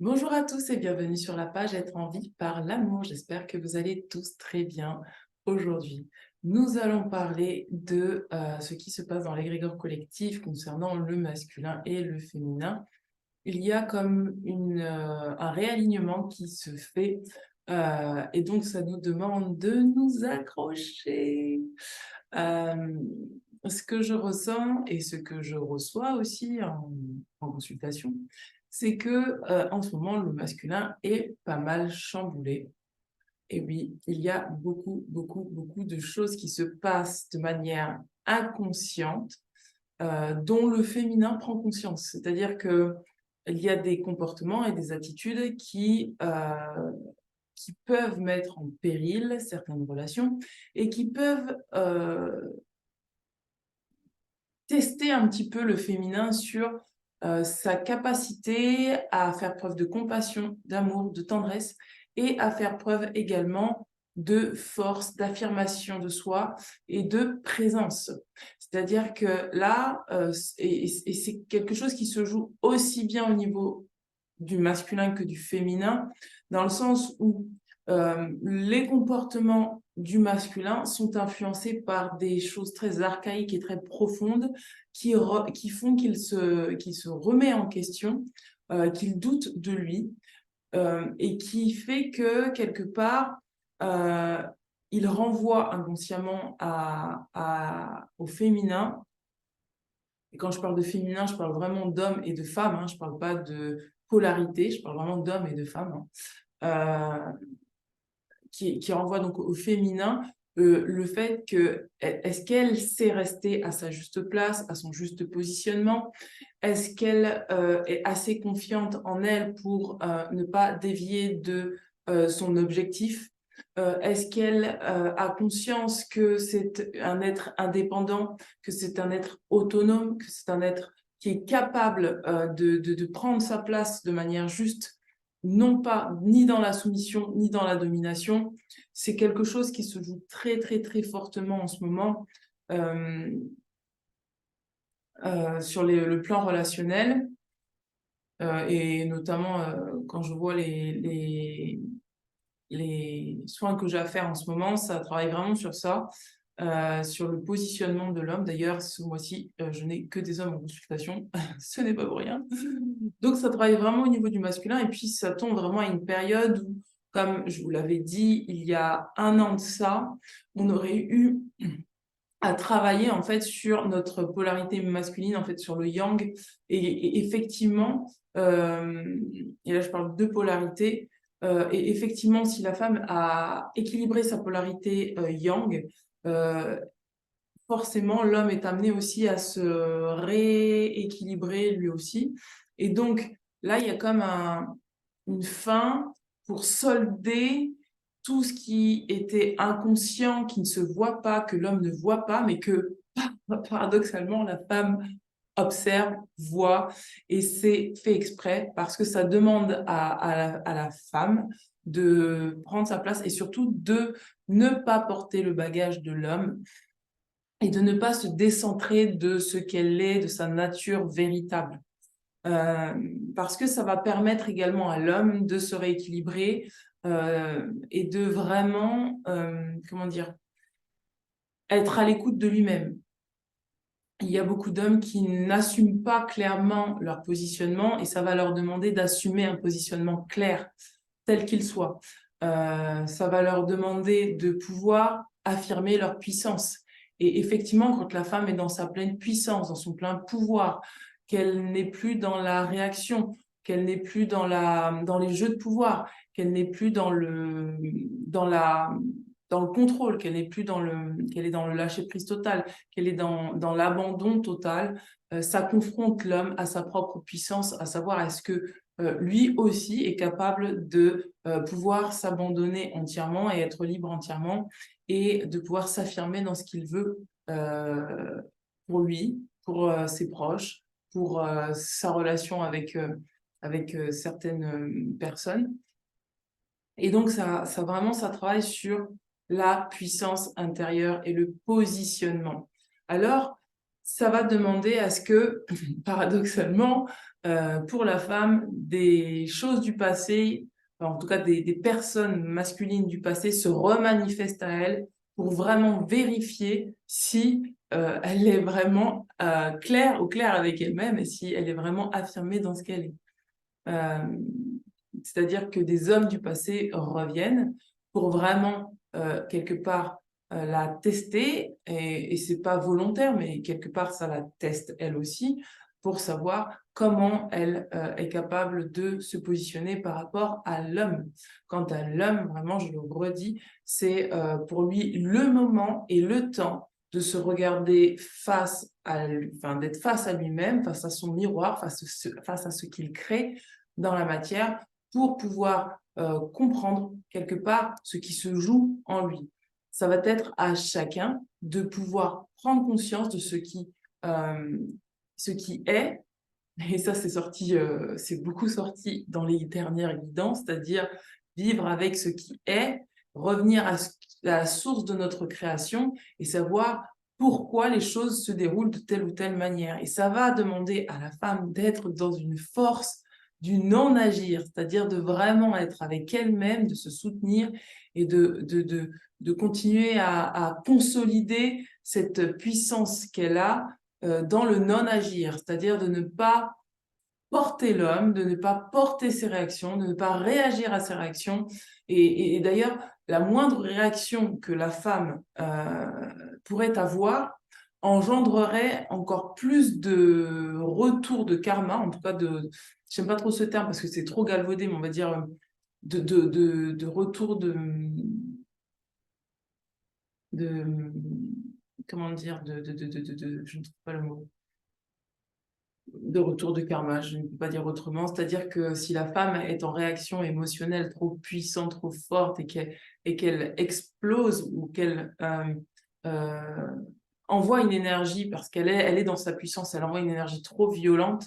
Bonjour à tous et bienvenue sur la page Être en vie par l'amour. J'espère que vous allez tous très bien aujourd'hui. Nous allons parler de ce qui se passe dans l'égrégore collectif concernant le masculin et le féminin. Il y a comme un réalignement qui se fait et donc ça nous demande de nous accrocher. Euh, Ce que je ressens et ce que je reçois aussi en consultation, c'est que en ce moment, le masculin est pas mal chamboulé. Et oui, il y a beaucoup, beaucoup, beaucoup de choses qui se passent de manière inconsciente, dont le féminin prend conscience. C'est-à-dire que il y a des comportements et des attitudes qui peuvent mettre en péril certaines relations et qui peuvent tester un petit peu le féminin sur sa capacité à faire preuve de compassion, d'amour, de tendresse et à faire preuve également de force, d'affirmation de soi et de présence. C'est-à-dire que là, et c'est quelque chose qui se joue aussi bien au niveau du masculin que du féminin, dans le sens où les comportements du masculin sont influencés par des choses très archaïques et très profondes qui font qu'il se remet en question, qu'il doute de lui, et qui fait que, quelque part, euh, il renvoie inconsciemment au féminin. Et quand je parle de féminin, je parle vraiment d'hommes et de femmes, hein, je ne parle pas de polarité, je parle vraiment d'hommes et de femmes, hein. Qui renvoie donc au féminin, le fait que est-ce qu'elle sait rester à sa juste place, à son juste positionnement? Est-ce qu'elle est assez confiante en elle pour ne pas dévier de son objectif? Est-ce qu'elle a conscience que c'est un être indépendant, que c'est un être autonome, que c'est un être qui est capable de prendre sa place de manière juste, non pas ni dans la soumission ni dans la domination? C'est quelque chose qui se joue très très très fortement en ce moment euh, sur le plan relationnel. Et notamment quand je vois les soins que j'ai à faire en ce moment, ça travaille vraiment sur ça, sur le positionnement de l'homme. D'ailleurs, ce mois-ci, je n'ai que des hommes en consultation, ce n'est pas pour rien. Donc, ça travaille vraiment au niveau du masculin, et puis ça tombe vraiment à une période où, comme je vous l'avais dit, il y a un an de ça, on aurait eu à travailler en fait sur notre polarité masculine, en fait sur le yang. Et effectivement, et là je parle de polarité, et effectivement, si la femme a équilibré sa polarité yang, euh, forcément l'homme est amené aussi à se rééquilibrer lui aussi. Et donc là, il y a comme une fin pour solder tout ce qui était inconscient, qui ne se voit pas, que l'homme ne voit pas, mais que paradoxalement la femme observe, voit, et c'est fait exprès parce que ça demande à la femme de prendre sa place et surtout de ne pas porter le bagage de l'homme et de ne pas se décentrer de ce qu'elle est, de sa nature véritable. Euh, Parce que ça va permettre également à l'homme de se rééquilibrer et de vraiment, comment dire, être à l'écoute de lui-même. Il y a beaucoup d'hommes qui n'assument pas clairement leur positionnement et ça va leur demander d'assumer un positionnement clair, tel qu'il soit. Ça va leur demander de pouvoir affirmer leur puissance. Et effectivement, quand la femme est dans sa pleine puissance, dans son plein pouvoir, qu'elle n'est plus dans la réaction, qu'elle n'est plus dans les jeux de pouvoir, qu'elle n'est plus dans la, dans le contrôle, qu'elle est dans le lâcher-prise total, qu'elle est dans l'abandon total, ça confronte l'homme à sa propre puissance, à savoir est-ce que lui aussi est capable de pouvoir s'abandonner entièrement et être libre entièrement et de pouvoir s'affirmer dans ce qu'il veut pour lui, pour ses proches, pour sa relation avec certaines personnes. Et donc, ça vraiment, ça travaille sur la puissance intérieure et le positionnement. Alors, ça va demander à ce que, paradoxalement, pour la femme, des choses du passé, enfin, en tout cas des personnes masculines du passé se remanifestent à elle pour vraiment vérifier si elle est vraiment au clair avec elle-même et si elle est vraiment affirmée dans ce qu'elle est. Euh, C'est-à-dire que des hommes du passé reviennent pour vraiment, quelque part, la tester, et c'est pas volontaire, mais quelque part, ça la teste elle aussi, pour savoir comment elle est capable de se positionner par rapport à l'homme. Quant à l'homme, vraiment, je le redis, c'est pour lui le moment et le temps de se regarder enfin, d'être face à lui-même, face à son miroir, face à ce qu'il crée dans la matière, pour pouvoir comprendre quelque part ce qui se joue en lui. Ça va être à chacun de pouvoir prendre conscience de ce qui est, et ça c'est beaucoup sorti dans les dernières guidances, c'est-à-dire vivre avec ce qui est, revenir à la source de notre création et savoir pourquoi les choses se déroulent de telle ou telle manière. Et ça va demander à la femme d'être dans une force du non-agir, c'est-à-dire de vraiment être avec elle-même, de se soutenir et de continuer à consolider cette puissance qu'elle a dans le non-agir, c'est-à-dire de ne pas porter l'homme, de ne pas porter ses réactions, de ne pas réagir à ses réactions. Et d'ailleurs, la moindre réaction que la femme pourrait avoir engendrerait encore plus de retour de karma, en tout cas j'aime pas trop ce terme parce que c'est trop galvaudé, mais on va dire de retour de, comment dire, je ne trouve pas le mot, de retour de karma, je ne peux pas dire autrement. C'est-à-dire que si la femme est en réaction émotionnelle trop puissante, trop forte et qu'elle explose ou qu'elle euh, envoie une énergie parce elle est dans sa puissance, elle envoie une énergie trop violente,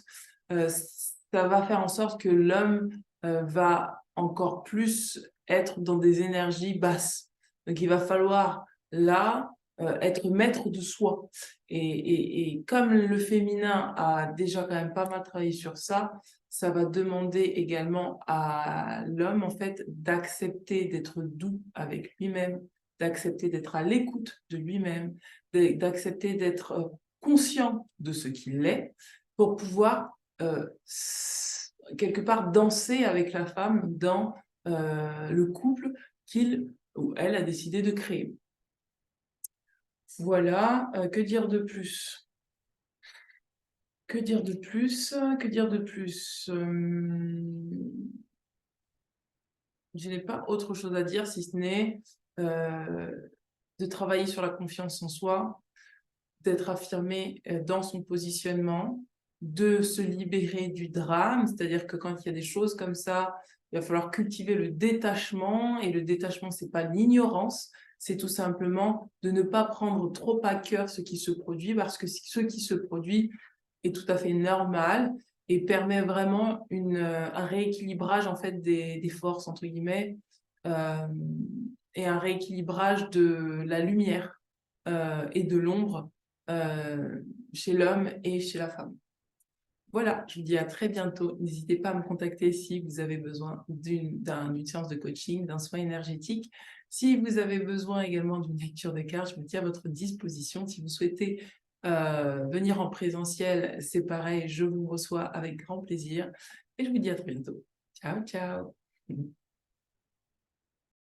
ça va faire en sorte que l'homme va encore plus être dans des énergies basses. Donc il va falloir là être maître de soi. Et comme le féminin a déjà quand même pas mal travaillé sur ça, ça va demander également à l'homme, en fait, d'accepter d'être doux avec lui-même, d'accepter d'être à l'écoute de lui-même, d'accepter d'être conscient de ce qu'il est pour pouvoir quelque part danser avec la femme dans le couple qu'il ou elle a décidé de créer. Voilà, que dire de plus? Que dire de plus? Que dire de plus? Je n'ai pas autre chose à dire si ce n'est euh, de travailler sur la confiance en soi, d'être affirmé dans son positionnement, de se libérer du drame, c'est-à-dire que quand il y a des choses comme ça, il va falloir cultiver le détachement, et le détachement, c'est pas l'ignorance, c'est tout simplement de ne pas prendre trop à cœur ce qui se produit, parce que ce qui se produit est tout à fait normal et permet vraiment un rééquilibrage en fait des forces, entre guillemets, euh, et un rééquilibrage de la lumière et de l'ombre euh, chez l'homme et chez la femme. Voilà, je vous dis à très bientôt. N'hésitez pas à me contacter si vous avez besoin d'une séance de coaching, d'un soin énergétique. Si vous avez besoin également d'une lecture de cartes, je me tiens à votre disposition. Si vous souhaitez venir en présentiel, c'est pareil, je vous reçois avec grand plaisir. Et je vous dis à très bientôt. Ciao, ciao.